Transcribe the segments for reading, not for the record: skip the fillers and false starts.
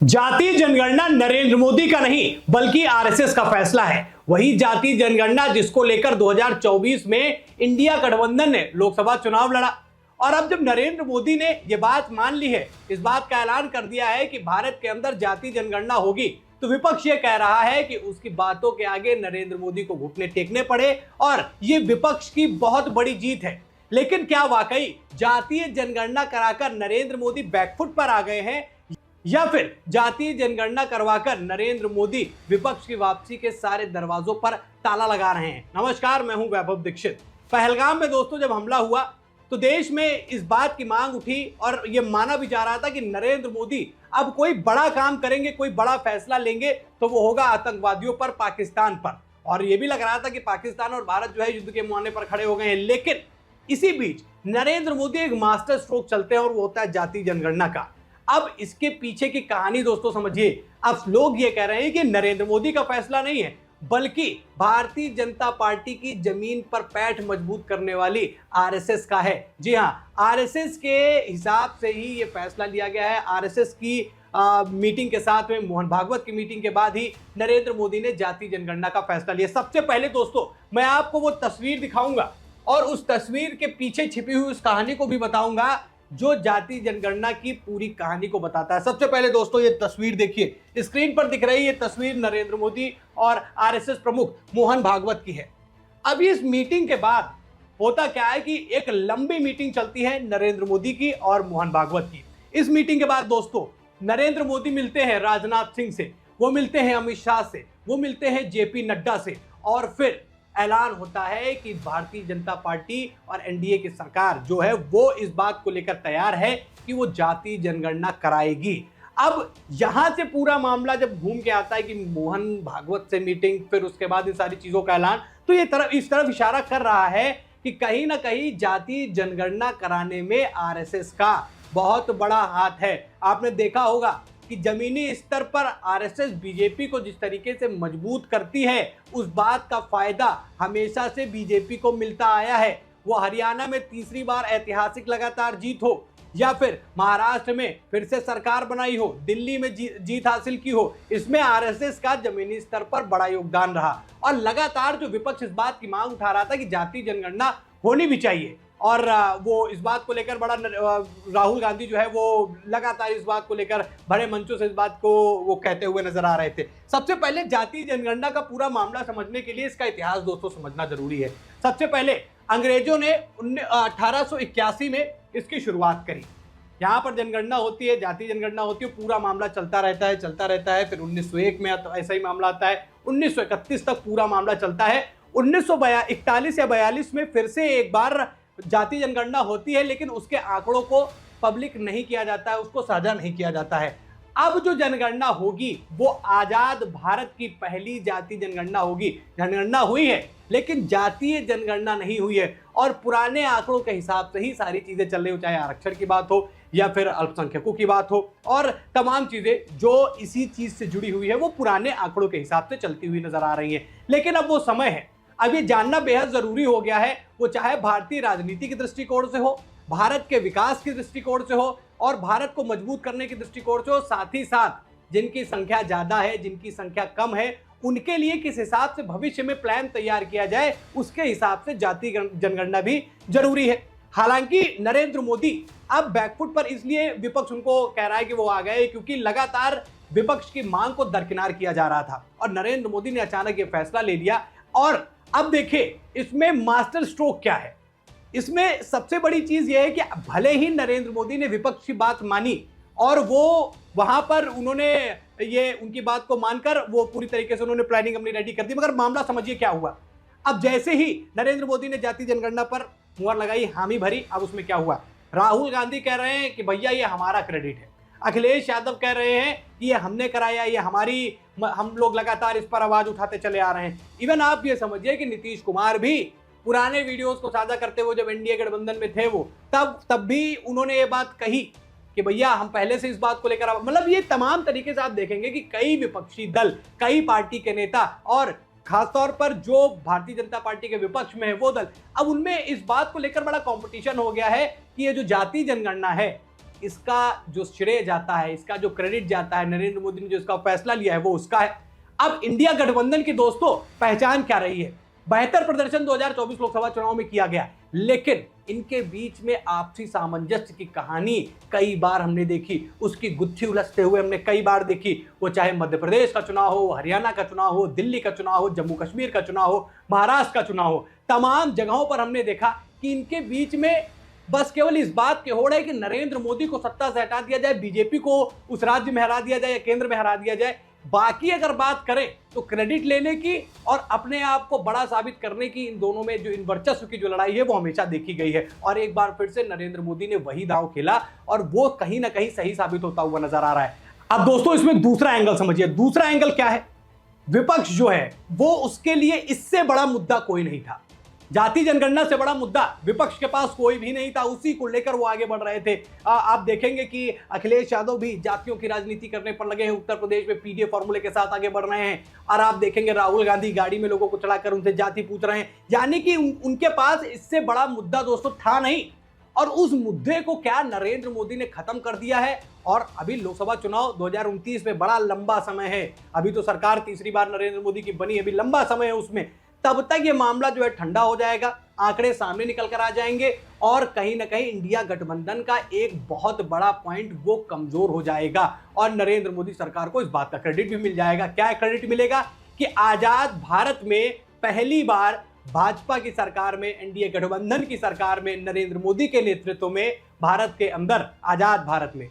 जातीय जनगणना नरेंद्र मोदी का नहीं बल्कि आरएसएस का फैसला है। वही जातीय जनगणना जिसको लेकर 2024 में इंडिया गठबंधन ने लोकसभा चुनाव लड़ा और अब जब नरेंद्र मोदी ने यह बात मान ली है, इस बात का ऐलान कर दिया है कि भारत के अंदर जातीय जनगणना होगी, तो विपक्ष ये कह रहा है कि उसकी बातों के आगे नरेंद्र मोदी को घुटने टेकने पड़े और ये विपक्ष की बहुत बड़ी जीत है। लेकिन क्या वाकई जातीय जनगणना कराकर नरेंद्र मोदी बैकफुट पर आ गए हैं या फिर जातीय जनगणना करवाकर नरेंद्र मोदी विपक्ष की वापसी के सारे दरवाजों पर ताला लगा रहे हैं? नमस्कार, मैं हूं वैभव दीक्षित। पहलगाम में दोस्तों जब हमला हुआ तो देश में इस बात की मांग उठी और यह माना भी जा रहा था कि नरेंद्र मोदी अब कोई बड़ा काम करेंगे, कोई बड़ा फैसला लेंगे तो वो होगा आतंकवादियों पर, पाकिस्तान पर। और यह भी लग रहा था कि पाकिस्तान और भारत जो है युद्ध के मुहाने पर खड़े हो गए हैं। लेकिन इसी बीच नरेंद्र मोदी एक मास्टर स्ट्रोक चलते हैं और वो होता है जातीय जनगणना का। अब इसके पीछे की कहानी दोस्तों समझिए। अब लोग ये कह रहे हैं कि नरेंद्र मोदी का फैसला नहीं है बल्कि भारतीय जनता पार्टी की जमीन पर पैठ मजबूत करने वाली आरएसएस का है। जी हां, आरएसएस के हिसाब से ही ये फैसला लिया गया है। आरएसएस की मीटिंग के साथ में मोहन भागवत की मीटिंग के बाद ही नरेंद्र मोदी ने जातीय जनगणना का फैसला लिया। सबसे पहले दोस्तों मैं आपको वो तस्वीर दिखाऊंगा और उस तस्वीर के पीछे छिपी हुई उस कहानी को भी बताऊंगा जो जातीय जनगणना की पूरी कहानी को बताता है। सबसे पहले दोस्तों ये तस्वीर देखिए, स्क्रीन पर दिख रही है तस्वीर नरेंद्र मोदी और आरएसएस प्रमुख मोहन भागवत की है। अब इस मीटिंग के बाद होता क्या है कि एक लंबी मीटिंग चलती है नरेंद्र मोदी की और मोहन भागवत की। इस मीटिंग के बाद दोस्तों नरेंद्र मोदी मिलते हैं राजनाथ सिंह से, वो मिलते हैं अमित शाह से, वो मिलते हैं जेपी नड्डा से और फिर ऐलान होता है कि भारतीय जनता पार्टी और एनडीए की सरकार जो है वो इस बात को लेकर तैयार है कि वो जातीय जनगणना कराएगी। अब यहां से पूरा मामला जब घूम के आता है कि मोहन भागवत से मीटिंग, फिर उसके बाद इन सारी चीजों का ऐलान, तो ये इस तरफ इशारा कर रहा है कि कहीं ना कहीं जातीय जनगणना कराने में आरएसएस का बहुत बड़ा हाथ है। आपने देखा होगा कि जमीनी स्तर पर आरएसएस बीजेपी को जिस तरीके से मजबूत करती है, उस बात का फायदा हमेशा से बीजेपी को मिलता आया है। वो हरियाणा में तीसरी बार ऐतिहासिक लगातार जीत हो या फिर महाराष्ट्र में फिर से सरकार बनाई हो, दिल्ली में जीत हासिल की हो, इसमें आरएसएस का जमीनी स्तर पर बड़ा योगदान रहा। और लगातार जो विपक्ष इस बात की मांग उठा रहा था कि जातीय जनगणना होनी भी चाहिए और वो इस बात को लेकर बड़ा राहुल गांधी जो है वो लगातार इस बात को लेकर बड़े मंचों से इस बात को वो कहते हुए नजर आ रहे थे। सबसे पहले जातीय जनगणना का पूरा मामला समझने के लिए इसका इतिहास दोस्तों समझना जरूरी है। सबसे पहले अंग्रेजों ने 1881 में इसकी शुरुआत करी। यहाँ पर जनगणना होती है, जातीय जनगणना होती है, पूरा मामला चलता रहता है। फिर 1901 में ऐसा ही मामला आता है, 1931 तक पूरा मामला चलता है। 1941 या 42 में फिर से एक बार जातीय जनगणना होती है, लेकिन उसके आंकड़ों को पब्लिक नहीं किया जाता है, उसको साझा नहीं किया जाता है। अब जो जनगणना होगी वो आजाद भारत की पहली जातीय जनगणना होगी। जनगणना हुई है लेकिन जातीय जनगणना नहीं हुई है और पुराने आंकड़ों के हिसाब से ही सारी चीजें चल रही हो, चाहे आरक्षण की बात हो या फिर अल्पसंख्यकों की बात हो, और तमाम चीजें जो इसी चीज से जुड़ी हुई है वो पुराने आंकड़ों के हिसाब से चलती हुई नजर आ रही है। लेकिन अब वो समय है, अब ये जानना बेहद जरूरी हो गया है, वो चाहे भारतीय राजनीति के दृष्टिकोण से हो, भारत के विकास के दृष्टिकोण से हो और भारत को मजबूत करने के दृष्टिकोण से हो, साथ ही साथ जिनकी संख्या ज्यादा है, जिनकी संख्या कम है, उनके लिए किस हिसाब से भविष्य में प्लान तैयार किया जाए, उसके हिसाब से जातीय जनगणना भी जरूरी है। हालांकि नरेंद्र मोदी अब बैकफुट पर इसलिए विपक्ष उनको कह रहा है कि वो आ गए क्योंकि लगातार विपक्ष की मांग को दरकिनार किया जा रहा था और नरेंद्र मोदी ने अचानक ये फैसला ले लिया। और अब देखिए इसमें मास्टर स्ट्रोक क्या है। इसमें सबसे बड़ी चीज यह है कि भले ही नरेंद्र मोदी ने विपक्ष की बात मानी और वो वहां पर उन्होंने ये उनकी बात को मानकर वो पूरी तरीके से उन्होंने प्लानिंग अपनी रेडी कर दी, मगर मामला समझिए क्या हुआ। अब जैसे ही नरेंद्र मोदी ने जातीय जनगणना पर मुहर लगाई, हामी भरी, अब उसमें क्या हुआ, राहुल गांधी कह रहे हैं कि भैया ये हमारा क्रेडिट है, अखिलेश यादव कह रहे हैं कि ये हमने कराया, ये हम लोग लगातार इस पर आवाज उठाते चले आ रहे हैं। इवन आप ये समझिए कि नीतीश कुमार भी पुराने वीडियोस को साझा करते हुए जब एनडीए गठबंधन में थे वो तब भी उन्होंने ये बात कही कि भैया हम पहले से इस बात को लेकर, मतलब ये तमाम तरीके से आप देखेंगे कि कई विपक्षी दल, कई पार्टी के नेता और खासतौर पर जो भारतीय जनता पार्टी के विपक्ष में है वो दल, अब उनमें इस बात को लेकर बड़ा कंपटीशन हो गया है कि ये जो जातीय जनगणना है इसका जो श्रेय जाता है, इसका जो क्रेडिट जाता है, नरेंद्र मोदी ने जो इसका फैसला लिया है वो उसका है। अब इंडिया गठबंधन की दोस्तों पहचान क्या रही है? बेहतर प्रदर्शन 2024 लोकसभा चुनाव में किया गया, लेकिन इनके बीच में आपसी सामंजस्य की कहानी कई बार हमने देखी, उसकी गुत्थी उलझते हुए हमने कई बार देखी। वो चाहे मध्य प्रदेश का चुनाव हो, हरियाणा का चुनाव हो, दिल्ली का चुनाव हो, जम्मू कश्मीर का चुनाव हो, महाराष्ट्र का चुनाव हो, तमाम जगहों पर हमने देखा कि इनके बीच में बस केवल इस बात की होड़ है कि नरेंद्र मोदी को सत्ता से हटा दिया जाए, बीजेपी को उस राज्य में हरा दिया जाए या केंद्र में हरा दिया जाए। बाकी अगर बात करें तो क्रेडिट लेने की और अपने आप को बड़ा साबित करने की, इन दोनों में जो इन वर्चस्व की जो लड़ाई है वो हमेशा देखी गई है। और एक बार फिर से नरेंद्र मोदी ने वही दांव खेला और वो कहीं ना कहीं सही साबित होता हुआ नजर आ रहा है। अब दोस्तों इसमें दूसरा एंगल समझिए। दूसरा एंगल क्या है? विपक्ष जो है वो, उसके लिए इससे बड़ा मुद्दा कोई नहीं था। जाति जनगणना से बड़ा मुद्दा विपक्ष के पास कोई भी नहीं था, उसी को लेकर वो आगे बढ़ रहे थे। आप देखेंगे कि अखिलेश यादव भी जातियों की राजनीति करने पर लगे हैं, उत्तर प्रदेश में पीडीए फॉर्मूले के साथ आगे बढ़ रहे हैं। और आप देखेंगे राहुल गांधी गाड़ी में लोगों को चढ़ाकर उनसे जाति पूछ रहे हैं, यानी कि उनके पास इससे बड़ा मुद्दा दोस्तों था नहीं। और उस मुद्दे को क्या नरेंद्र मोदी ने खत्म कर दिया है। और अभी लोकसभा चुनाव 2029 में बड़ा लंबा समय है, अभी तो सरकार तीसरी बार नरेंद्र मोदी की बनी, अभी लंबा समय है उसमें। तब तक ये मामला जो है ठंडा हो जाएगा, आंकड़े सामने निकल कर आ जाएंगे और कहीं ना कहीं इंडिया गठबंधन का एक बहुत बड़ा पॉइंट वो कमजोर हो जाएगा और नरेंद्र मोदी सरकार को इस बात का क्रेडिट भी मिल जाएगा। क्या क्रेडिट मिलेगा? कि आजाद भारत में पहली बार भाजपा की सरकार में, एनडीए गठबंधन की सरकार में, नरेंद्र मोदी के नेतृत्व में भारत के अंदर, आजाद भारत में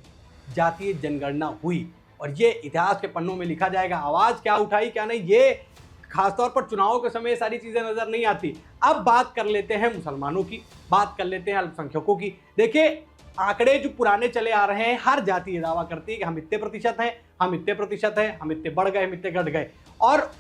जातीय जनगणना हुई और ये इतिहास के पन्नों में लिखा जाएगा। आवाज क्या उठाई क्या नहीं, ये खासतौर पर चुनावों के समय सारी चीजें नजर नहीं आती। अब बात कर लेते हैं मुसलमानों की, बात कर लेते हैं अल्पसंख्यकों की। देखिए आंकड़े जो पुराने चले आ रहे हैं, हर जाति ये दावा करती है कि हम इतने प्रतिशत हैं, हम इतने प्रतिशत हैं, हम इतने बढ़ गए, हम इतने घट गए। और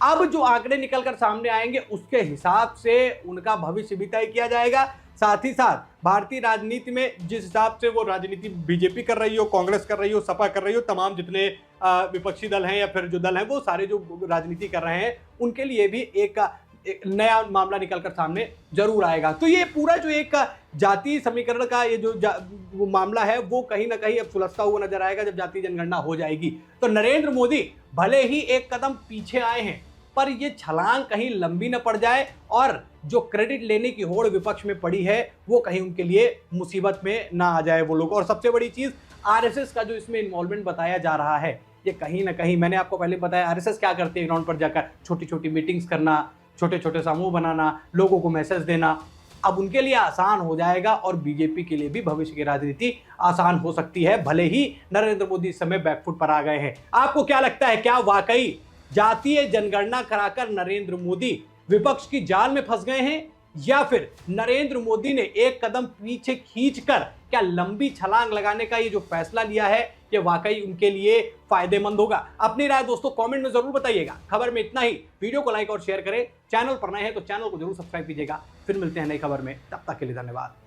अब जो आंकड़े निकलकर सामने आएंगे उसके हिसाब से उनका भविष्य भी तय किया जाएगा। साथ ही साथ भारतीय राजनीति में जिस हिसाब से वो राजनीति बीजेपी कर रही हो, कांग्रेस कर रही हो, सपा कर रही हो, तमाम जितने विपक्षी दल हैं या फिर जो दल हैं वो सारे जो राजनीति कर रहे हैं, उनके लिए भी एक नया मामला निकलकर सामने जरूर आएगा। तो ये पूरा जो एक जातीय समीकरण का ये जो वो मामला है वो कहीं ना कहीं अब सुलझता हुआ नजर आएगा जब जातीय जनगणना हो जाएगी। तो नरेंद्र मोदी भले ही एक कदम पीछे आए हैं, पर ये छलांग कहीं लंबी न पड़ जाए और जो क्रेडिट लेने की होड़ विपक्ष में पड़ी है वो कहीं उनके लिए मुसीबत में ना आ जाए वो लोग। और सबसे बड़ी चीज आरएसएस का जो इसमें इन्वॉल्वमेंट बताया जा रहा है, ये कहीं ना कहीं, मैंने आपको पहले बताया आरएसएस क्या करते हैं, ग्राउंड पर जाकर छोटी छोटी मीटिंग्स करना, छोटे छोटे समूह बनाना, लोगों को मैसेज देना, अब उनके लिए आसान हो जाएगा और बीजेपी के लिए भी भविष्य की राजनीति आसान हो सकती है, भले ही नरेंद्र मोदी इस समय बैकफुट पर आ गए हैं। आपको क्या लगता है, क्या वाकई जातीय जनगणना कराकर नरेंद्र मोदी विपक्ष की जाल में फंस गए हैं या फिर नरेंद्र मोदी ने एक कदम पीछे खींचकर क्या लंबी छलांग लगाने का ये जो फैसला लिया है ये वाकई उनके लिए फायदेमंद होगा? अपनी राय दोस्तों कमेंट में जरूर बताइएगा। खबर में इतना ही, वीडियो को लाइक और शेयर करें, चैनल पर नए हैं तो चैनल को जरूर सब्सक्राइब कीजिएगा। फिर मिलते हैं नई खबर में, तब तक के लिए धन्यवाद।